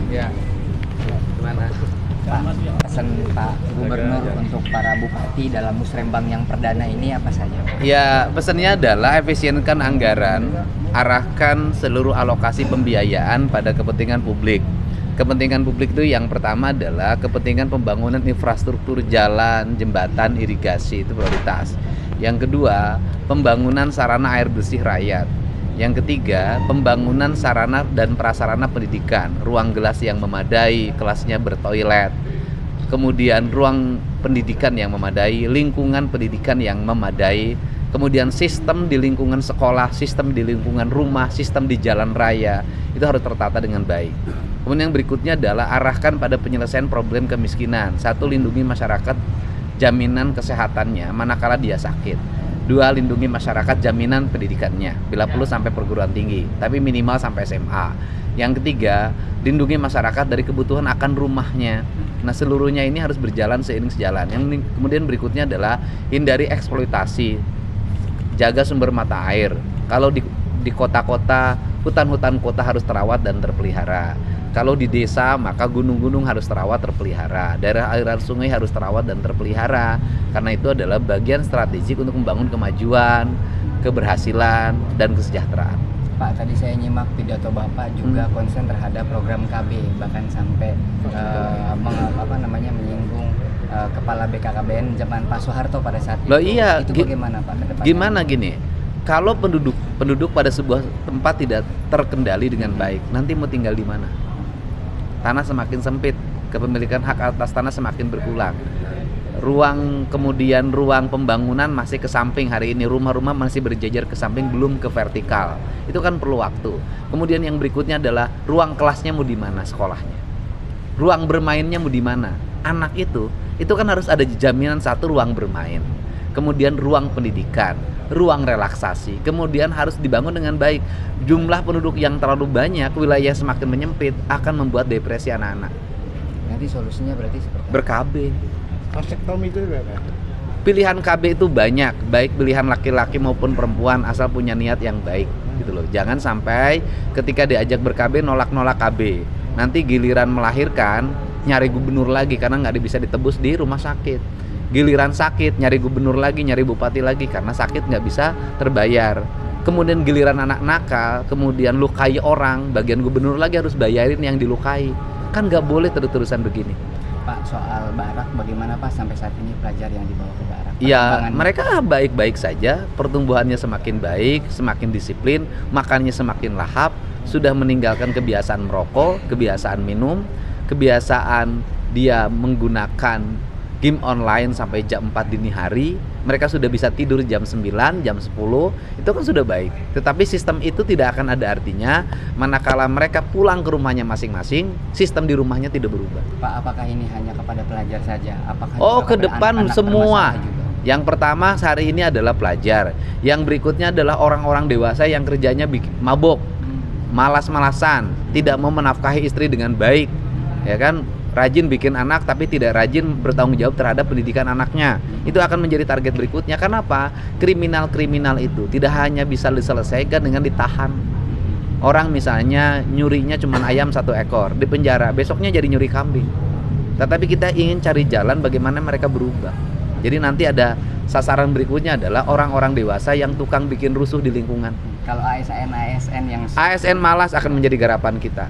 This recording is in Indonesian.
Ya, gimana? Pak, pesan Pak Gubernur untuk para bupati dalam musrembang yang perdana ini apa saja? Ya, pesannya adalah efisienkan anggaran, arahkan seluruh alokasi pembiayaan pada kepentingan publik. Kepentingan publik itu yang pertama adalah kepentingan pembangunan infrastruktur jalan, jembatan, irigasi, itu prioritas. Yang kedua, pembangunan sarana air bersih rakyat. Yang ketiga, pembangunan sarana dan prasarana pendidikan, ruang kelas yang memadai, kelasnya bertoilet, kemudian ruang pendidikan yang memadai, lingkungan pendidikan yang memadai, kemudian sistem di lingkungan sekolah, sistem di lingkungan rumah, sistem di jalan raya, itu harus tertata dengan baik. Kemudian yang berikutnya adalah arahkan pada penyelesaian problem kemiskinan. Satu, lindungi masyarakat jaminan kesehatannya manakala dia sakit. Dua, lindungi masyarakat jaminan pendidikannya bila perlu sampai perguruan tinggi, tapi minimal sampai SMA. Yang ketiga, lindungi masyarakat dari kebutuhan akan rumahnya. Nah, seluruhnya ini harus berjalan seiring sejalan. Yang kemudian berikutnya adalah hindari eksploitasi, jaga sumber mata air. Kalau di kota-kota, hutan-hutan kota harus terawat dan terpelihara. Kalau di desa, maka gunung-gunung harus terawat terpelihara. Daerah aliran sungai harus terawat dan terpelihara. Karena itu adalah bagian strategik untuk membangun kemajuan, keberhasilan, dan kesejahteraan. Pak, tadi saya nyimak pidato Bapak juga konsen terhadap program KB, bahkan sampai menyinggung Kepala BKKBN zaman Pak Soeharto pada saat itu. Loh, iya. Itu bagaimana Pak ke depannya? Gimana gini? Kalau penduduk pada sebuah tempat tidak terkendali dengan baik, nanti mau tinggal di mana? Tanah semakin sempit, kepemilikan hak atas tanah semakin berkurang. Ruang pembangunan masih ke samping hari ini, rumah-rumah masih berjajar ke samping, belum ke vertikal. Itu kan perlu waktu. Kemudian yang berikutnya adalah ruang kelasnya mau di mana sekolahnya. Ruang bermainnya mau di mana? Anak itu kan harus ada jaminan satu ruang bermain. Kemudian ruang pendidikan, ruang relaksasi, kemudian harus dibangun dengan baik. Jumlah penduduk yang terlalu banyak, wilayah semakin menyempit, akan membuat depresi anak-anak. Nanti solusinya berarti seperti apa? Ber-KB. Vasektomi itu berapa? Pilihan KB itu banyak, baik pilihan laki-laki maupun perempuan, asal punya niat yang baik, gitu loh. Jangan sampai ketika diajak ber-KB nolak-nolak KB. Nanti giliran melahirkan nyari gubernur lagi karena nggak bisa ditebus di rumah sakit. Giliran sakit nyari gubernur lagi, nyari bupati lagi karena sakit nggak bisa terbayar. Kemudian giliran anak nakal, kemudian lukai orang, bagian gubernur lagi harus bayarin yang dilukai. Kan nggak boleh terus-terusan begini. Pak, soal Barak bagaimana Pak sampai saat ini pelajar yang dibawa ke Barak? Ya, mereka baik-baik saja, pertumbuhannya semakin baik, semakin disiplin, makannya semakin lahap, sudah meninggalkan kebiasaan merokok, kebiasaan minum, kebiasaan dia menggunakan game online sampai jam 4 dini hari. Mereka sudah bisa tidur jam 9, jam 10, itu kan sudah baik. Tetapi sistem itu tidak akan ada artinya manakala mereka pulang ke rumahnya masing-masing, sistem di rumahnya tidak berubah. Pak, apakah ini hanya kepada pelajar saja? Apakah ke depan semua. juga? Yang pertama hari ini adalah pelajar. Yang berikutnya adalah orang-orang dewasa yang kerjanya mabok, malas-malasan, tidak mau menafkahi istri dengan baik, ya kan? Rajin bikin anak tapi tidak rajin bertanggung jawab terhadap pendidikan anaknya. Itu akan menjadi target berikutnya. Kenapa? Kriminal-kriminal itu tidak hanya bisa diselesaikan dengan ditahan. Orang misalnya nyurinya cuma ayam 1 ekor, di penjara, besoknya jadi nyuri kambing. Tetapi kita ingin cari jalan bagaimana mereka berubah. Jadi nanti ada sasaran berikutnya adalah orang-orang dewasa yang tukang bikin rusuh di lingkungan. Kalau ASN yang ASN malas akan menjadi garapan kita.